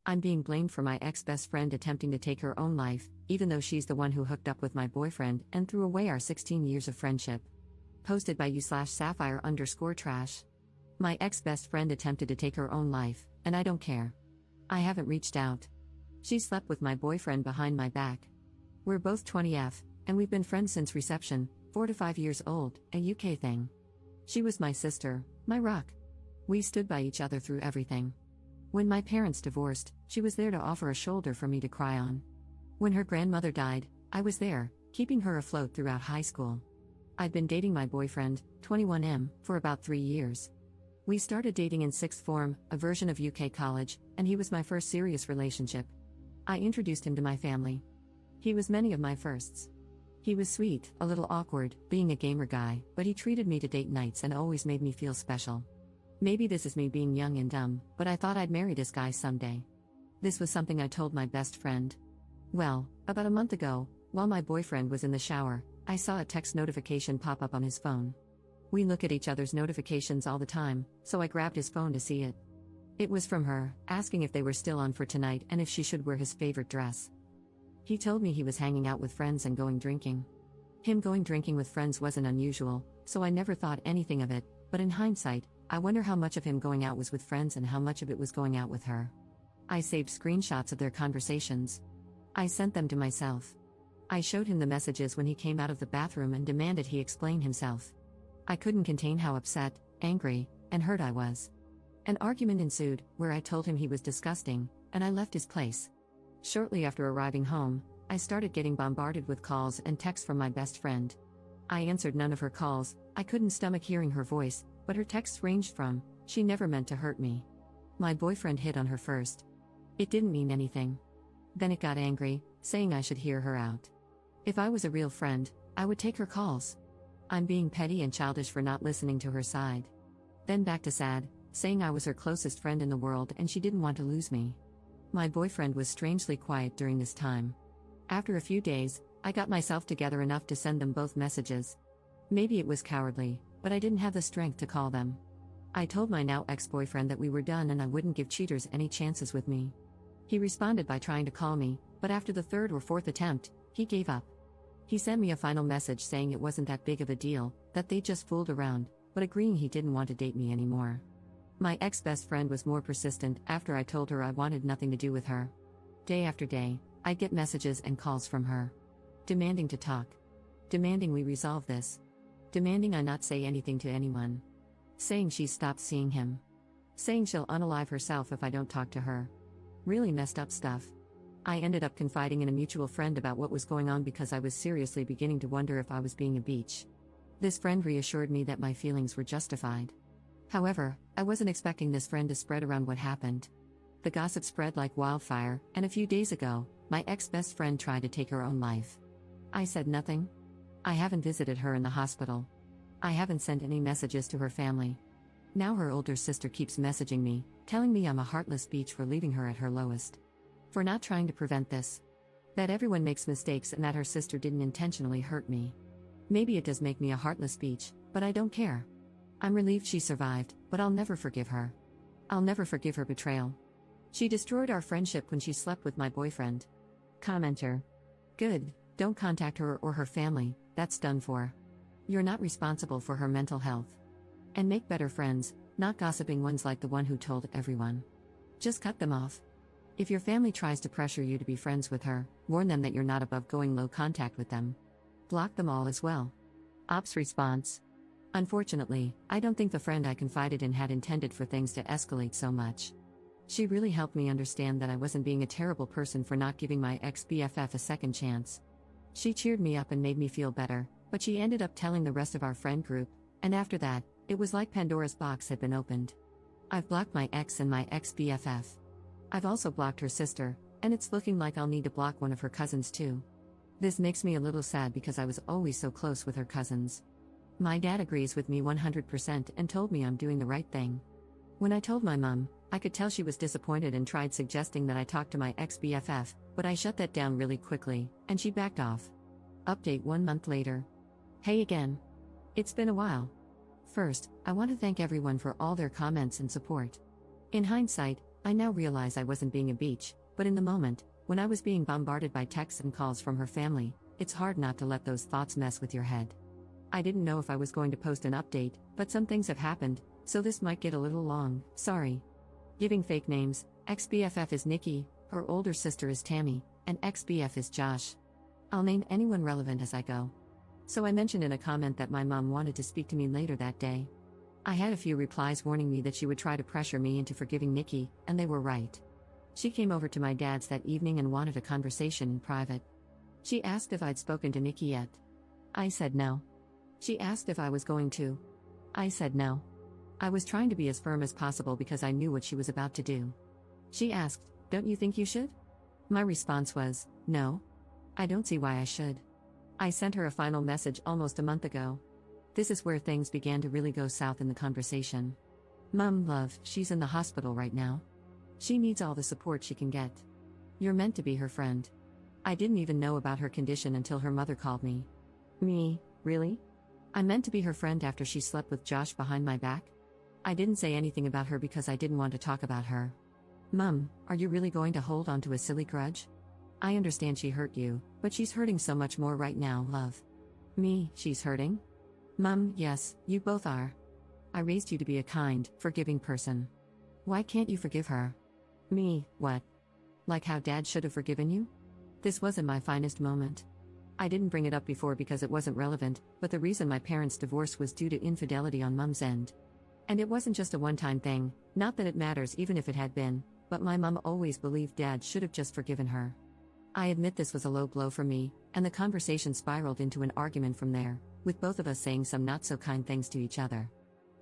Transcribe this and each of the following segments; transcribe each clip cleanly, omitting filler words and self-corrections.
I'm being blamed for my ex-best friend attempting to take her own life, even though she's the one who hooked up with my boyfriend and threw away our 16 years of friendship. Posted by you/sapphire_trash. My ex-best friend attempted to take her own life, and I don't care. I haven't reached out. She slept with my boyfriend behind my back. We're both 20F, and we've been friends since reception, 4 to 5 years old, a UK thing. She was my sister, my rock. We stood by each other through everything. When my parents divorced, she was there to offer a shoulder for me to cry on. When her grandmother died, I was there, keeping her afloat throughout high school. I'd been dating my boyfriend, 21M, for about 3 years. We started dating in sixth form, a version of UK college, and he was my first serious relationship. I introduced him to my family. He was many of my firsts. He was sweet, a little awkward, being a gamer guy, but he treated me to date nights and always made me feel special. Maybe this is me being young and dumb, but I thought I'd marry this guy someday. This was something I told my best friend. Well, about a month ago, while my boyfriend was in the shower, I saw a text notification pop up on his phone. We look at each other's notifications all the time, so I grabbed his phone to see it. It was from her, asking if they were still on for tonight and if she should wear his favorite dress. He told me he was hanging out with friends and going drinking. Him going drinking with friends wasn't unusual, so I never thought anything of it, but in hindsight, I wonder how much of him going out was with friends and how much of it was going out with her. I saved screenshots of their conversations. I sent them to myself. I showed him the messages when he came out of the bathroom and demanded he explain himself. I couldn't contain how upset, angry, and hurt I was. An argument ensued, where I told him he was disgusting, and I left his place. Shortly after arriving home, I started getting bombarded with calls and texts from my best friend. I answered none of her calls. I couldn't stomach hearing her voice, but her texts ranged from, "She never meant to hurt me. My boyfriend hit on her first. It didn't mean anything." Then it got angry, saying I should hear her out. If I was a real friend, I would take her calls. I'm being petty and childish for not listening to her side. Then back to sad, saying I was her closest friend in the world and she didn't want to lose me. My boyfriend was strangely quiet during this time. After a few days, I got myself together enough to send them both messages. Maybe it was cowardly, but I didn't have the strength to call them. I told my now ex-boyfriend that we were done and I wouldn't give cheaters any chances with me. He responded by trying to call me, but after the third or fourth attempt, he gave up. He sent me a final message saying it wasn't that big of a deal, that they just fooled around, but agreeing he didn't want to date me anymore. My ex-best friend was more persistent after I told her I wanted nothing to do with her. Day after day, I'd get messages and calls from her. Demanding to talk. Demanding we resolve this. Demanding I not say anything to anyone. Saying she's stopped seeing him. Saying she'll unalive herself if I don't talk to her. Really messed up stuff. I ended up confiding in a mutual friend about what was going on because I was seriously beginning to wonder if I was being a bitch. This friend reassured me that my feelings were justified. However, I wasn't expecting this friend to spread around what happened. The gossip spread like wildfire, and a few days ago, my ex-best friend tried to take her own life. I said nothing. I haven't visited her in the hospital. I haven't sent any messages to her family. Now her older sister keeps messaging me, telling me I'm a heartless bitch for leaving her at her lowest. For not trying to prevent this. That everyone makes mistakes and that her sister didn't intentionally hurt me. Maybe it does make me a heartless bitch, but I don't care. I'm relieved she survived, but I'll never forgive her. I'll never forgive her betrayal. She destroyed our friendship when she slept with my boyfriend. Commenter. Good, don't contact her or her family, that's done for. You're not responsible for her mental health. And make better friends, not gossiping ones like the one who told everyone. Just cut them off. If your family tries to pressure you to be friends with her, warn them that you're not above going low contact with them. Block them all as well. Ops response. Unfortunately, I don't think the friend I confided in had intended for things to escalate so much. She really helped me understand that I wasn't being a terrible person for not giving my ex-BFF a second chance. She cheered me up and made me feel better, but she ended up telling the rest of our friend group, and after that, it was like Pandora's box had been opened. I've blocked my ex and my ex-BFF. I've also blocked her sister, and it's looking like I'll need to block one of her cousins too. This makes me a little sad because I was always so close with her cousins. My dad agrees with me 100% and told me I'm doing the right thing. When I told my mom, I could tell she was disappointed and tried suggesting that I talk to my ex-BFF, but I shut that down really quickly, and she backed off. Update 1 month later. Hey again. It's been a while. First, I want to thank everyone for all their comments and support. In hindsight, I now realize I wasn't being a beach, but in the moment, when I was being bombarded by texts and calls from her family, it's hard not to let those thoughts mess with your head. I didn't know if I was going to post an update, but some things have happened, so this might get a little long, sorry. Giving fake names, ex-BFF is Nikki, her older sister is Tammy, and ex-BF is Josh. I'll name anyone relevant as I go. So I mentioned in a comment that my mom wanted to speak to me later that day. I had a few replies warning me that she would try to pressure me into forgiving Nikki, and they were right. She came over to my dad's that evening and wanted a conversation in private. She asked if I'd spoken to Nikki yet. I said no. She asked if I was going to. I said no. I was trying to be as firm as possible because I knew what she was about to do. She asked, "Don't you think you should?" My response was, "No. I don't see why I should." I sent her a final message almost a month ago. This is where things began to really go south in the conversation. "Mum, love, she's in the hospital right now. She needs all the support she can get. You're meant to be her friend." I didn't even know about her condition until her mother called me. Me, really? I meant to be her friend after she slept with Josh behind my back? I didn't say anything about her because I didn't want to talk about her. "Mum, are you really going to hold on to a silly grudge? I understand she hurt you, but she's hurting so much more right now, love." Me, she's hurting? Mum, yes, you both are. I raised you to be a kind, forgiving person. Why can't you forgive her? Me, what? Like how Dad should have forgiven you? This wasn't my finest moment. I didn't bring it up before because it wasn't relevant, but the reason my parents' divorce was due to infidelity on Mum's end. And it wasn't just a one-time thing, not that it matters even if it had been, but my mum always believed Dad should have just forgiven her. I admit this was a low blow for me, and the conversation spiraled into an argument from there, with both of us saying some not-so-kind things to each other.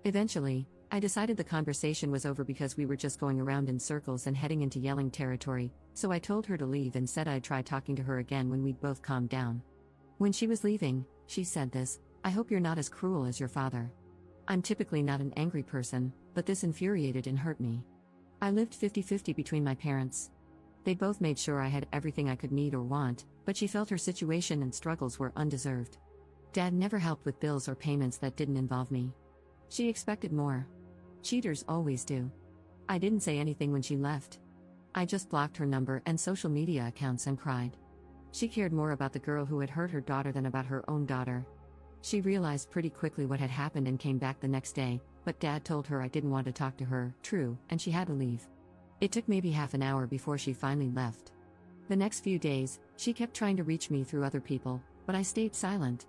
Eventually, I decided the conversation was over because we were just going around in circles and heading into yelling territory, so I told her to leave and said I'd try talking to her again when we'd both calmed down. When she was leaving, she said this, "I hope you're not as cruel as your father." I'm typically not an angry person, but this infuriated and hurt me. I lived 50-50 between my parents. They both made sure I had everything I could need or want, but she felt her situation and struggles were undeserved. Dad never helped with bills or payments that didn't involve me. She expected more. Cheaters always do. I didn't say anything when she left. I just blocked her number and social media accounts and cried. She cared more about the girl who had hurt her daughter than about her own daughter. She realized pretty quickly what had happened and came back the next day, but Dad told her I didn't want to talk to her, true, and she had to leave. It took maybe half an hour before she finally left. The next few days, she kept trying to reach me through other people, but I stayed silent.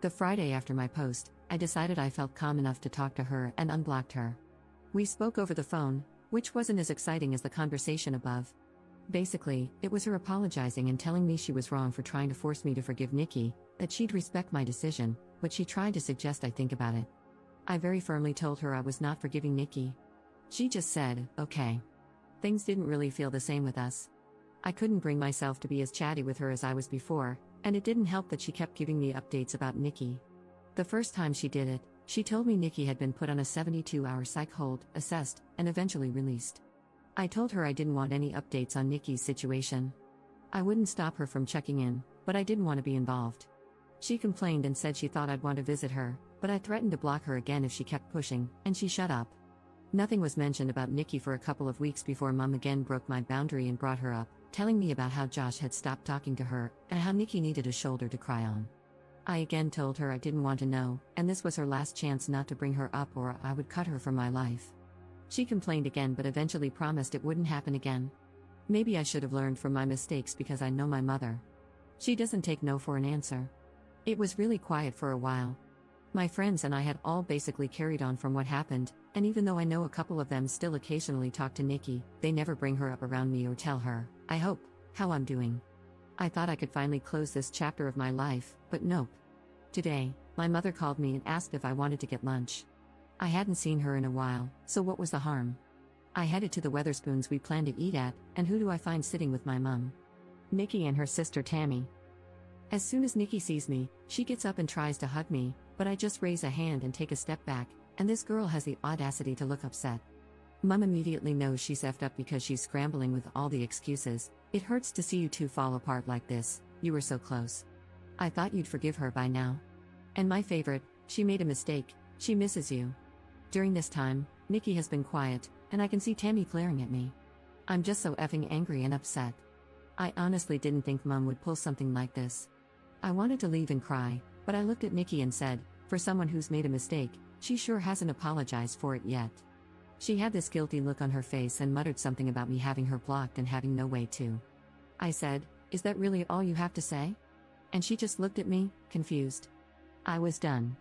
The Friday after my post, I decided I felt calm enough to talk to her and unblocked her. We spoke over the phone, which wasn't as exciting as the conversation above. Basically, it was her apologizing and telling me she was wrong for trying to force me to forgive Nikki, that she'd respect my decision, but she tried to suggest I think about it. I very firmly told her I was not forgiving Nikki. She just said, okay. Things didn't really feel the same with us. I couldn't bring myself to be as chatty with her as I was before, and it didn't help that she kept giving me updates about Nikki. The first time she did it, she told me Nikki had been put on a 72-hour psych hold, assessed, and eventually released. I told her I didn't want any updates on Nikki's situation. I wouldn't stop her from checking in, but I didn't want to be involved. She complained and said she thought I'd want to visit her, but I threatened to block her again if she kept pushing, and she shut up. Nothing was mentioned about Nikki for a couple of weeks before Mom again broke my boundary and brought her up, telling me about how Josh had stopped talking to her and how Nikki needed a shoulder to cry on. I again told her I didn't want to know, and this was her last chance not to bring her up or I would cut her from my life. She complained again but eventually promised it wouldn't happen again. Maybe I should have learned from my mistakes because I know my mother. She doesn't take no for an answer. It was really quiet for a while. My friends and I had all basically carried on from what happened, and even though I know a couple of them still occasionally talk to Nikki, they never bring her up around me or tell her, I hope, how I'm doing. I thought I could finally close this chapter of my life, but nope. Today, my mother called me and asked if I wanted to get lunch. I hadn't seen her in a while, so what was the harm? I headed to the Weatherspoons we planned to eat at, and who do I find sitting with my mum? Nikki and her sister Tammy. As soon as Nikki sees me, she gets up and tries to hug me, but I just raise a hand and take a step back, and this girl has the audacity to look upset. Mum immediately knows she's effed up because she's scrambling with all the excuses. It hurts to see you two fall apart like this, you were so close. I thought you'd forgive her by now. And my favorite, she made a mistake, she misses you. During this time, Nikki has been quiet, and I can see Tammy glaring at me. I'm just so effing angry and upset. I honestly didn't think Mom would pull something like this. I wanted to leave and cry, but I looked at Nikki and said, for someone who's made a mistake, she sure hasn't apologized for it yet. She had this guilty look on her face and muttered something about me having her blocked and having no way to. I said, "Is that really all you have to say?" And she just looked at me, confused. I was done.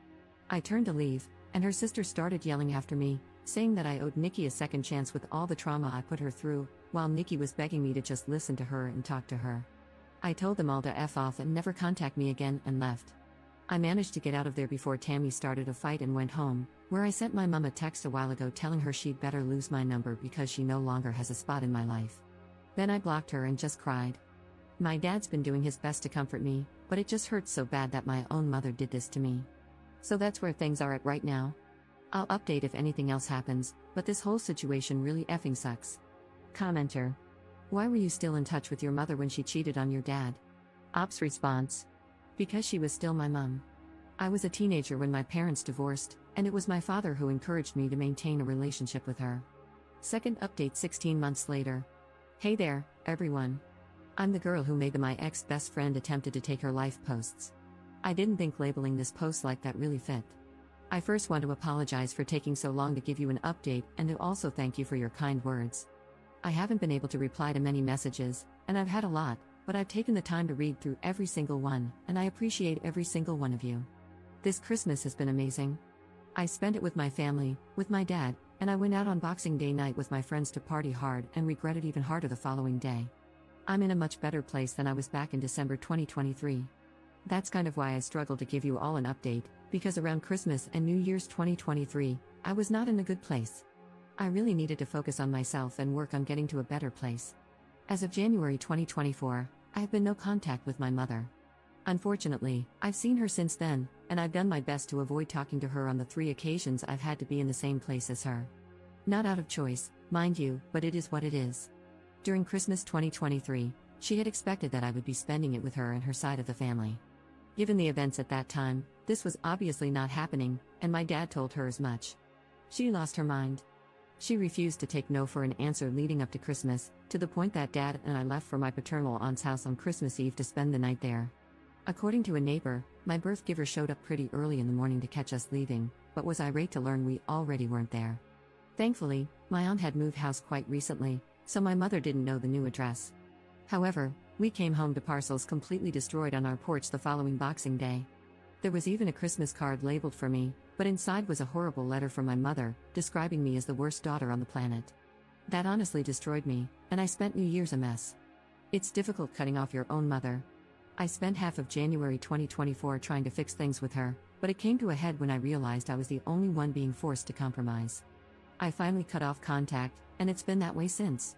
I turned to leave, and her sister started yelling after me, saying that I owed Nikki a second chance with all the trauma I put her through, while Nikki was begging me to just listen to her and talk to her. I told them all to F off and never contact me again and left. I managed to get out of there before Tammy started a fight and went home, where I sent my mom a text a while ago telling her she'd better lose my number because she no longer has a spot in my life. Then I blocked her and just cried. My dad's been doing his best to comfort me, but it just hurts so bad that my own mother did this to me. So that's where things are at right now. I'll update if anything else happens, but this whole situation really effing sucks. Commenter. Why were you still in touch with your mother when she cheated on your dad? Ops response. Because she was still my mom. I was a teenager when my parents divorced, and it was my father who encouraged me to maintain a relationship with her. Second update 16 months later. Hey there, everyone. I'm the girl who made the "my ex-best friend attempted to take her life" posts. I didn't think labeling this post like that really fit. I first want to apologize for taking so long to give you an update and to also thank you for your kind words. I haven't been able to reply to many messages, and I've had a lot, but I've taken the time to read through every single one, and I appreciate every single one of you. This Christmas has been amazing. I spent it with my family, with my dad, and I went out on Boxing Day night with my friends to party hard and regretted even harder the following day. I'm in a much better place than I was back in December 2023. That's kind of why I struggled to give you all an update, because around Christmas and New Year's 2023, I was not in a good place. I really needed to focus on myself and work on getting to a better place. As of January 2024, I have been no contact with my mother. Unfortunately, I've seen her since then, and I've done my best to avoid talking to her on the 3 occasions I've had to be in the same place as her. Not out of choice, mind you, but it is what it is. During Christmas 2023, she had expected that I would be spending it with her and her side of the family. Given the events at that time, this was obviously not happening, and my dad told her as much. She lost her mind. She refused to take no for an answer leading up to Christmas, to the point that Dad and I left for my paternal aunt's house on Christmas Eve to spend the night there. According to a neighbor, my birth giver showed up pretty early in the morning to catch us leaving, but was irate to learn we already weren't there. Thankfully, my aunt had moved house quite recently, so my mother didn't know the new address. However, we came home to parcels completely destroyed on our porch the following Boxing Day. There was even a Christmas card labeled for me, but inside was a horrible letter from my mother, describing me as the worst daughter on the planet. That honestly destroyed me, and I spent New Year's a mess. It's difficult cutting off your own mother. I spent half of January 2024 trying to fix things with her, but it came to a head when I realized I was the only one being forced to compromise. I finally cut off contact, and it's been that way since.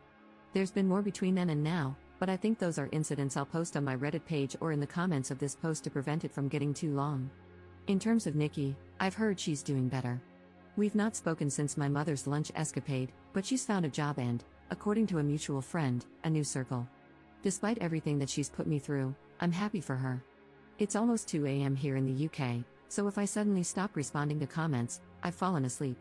There's been more between then and now, but I think those are incidents I'll post on my Reddit page or in the comments of this post to prevent it from getting too long. In terms of Nikki, I've heard she's doing better. We've not spoken since my mother's lunch escapade, but she's found a job and, according to a mutual friend, a new circle. Despite everything that she's put me through, I'm happy for her. It's almost 2 a.m. here in the UK, so if I suddenly stop responding to comments, I've fallen asleep.